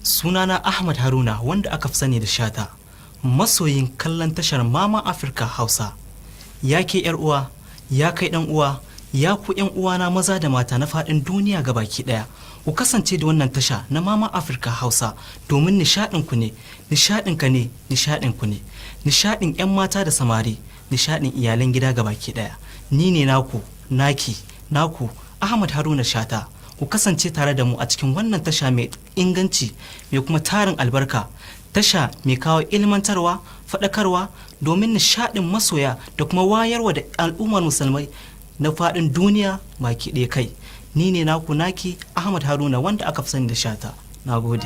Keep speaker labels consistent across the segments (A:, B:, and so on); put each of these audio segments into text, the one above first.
A: Sunana Ahmad Haruna wanda aka fi sani da Shata, masoyin kallon tashar Mama Africa Hausa. Ya ke yar uwa, ya kai dan uwa, ya ku yan uwana maza da mata na faɗin duniya gabaki ɗaya. Ku kasance da wannan tasha na Mama Africa Hausa domin nishaɗin ku ne, nishaɗin ka ne, nishaɗin ku ne, nishaɗin 'yan mata da samari, nishaɗin iyalan gida gabaki ɗaya. Ni ne naku, naku Ahmad Haruna Shata. Ku kasance tare da mu a cikin wannan tasha mai inganci, mai kuma tarin albarka, tasha mai kawo ilmantarwa, faɗakarwa domin nishaɗin masoya da kuma wayarwa da al'ummar musulmai na faɗin duniya baki ɗaya kai. Ni ne naku Ahmad Haruna wanda aka fi sani da Shata. Na gode.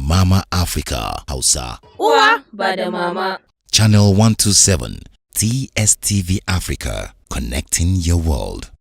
B: Mama Africa Hausa.
C: Uwa ba da mama.
B: Channel 127 TSTV Africa, connecting your world.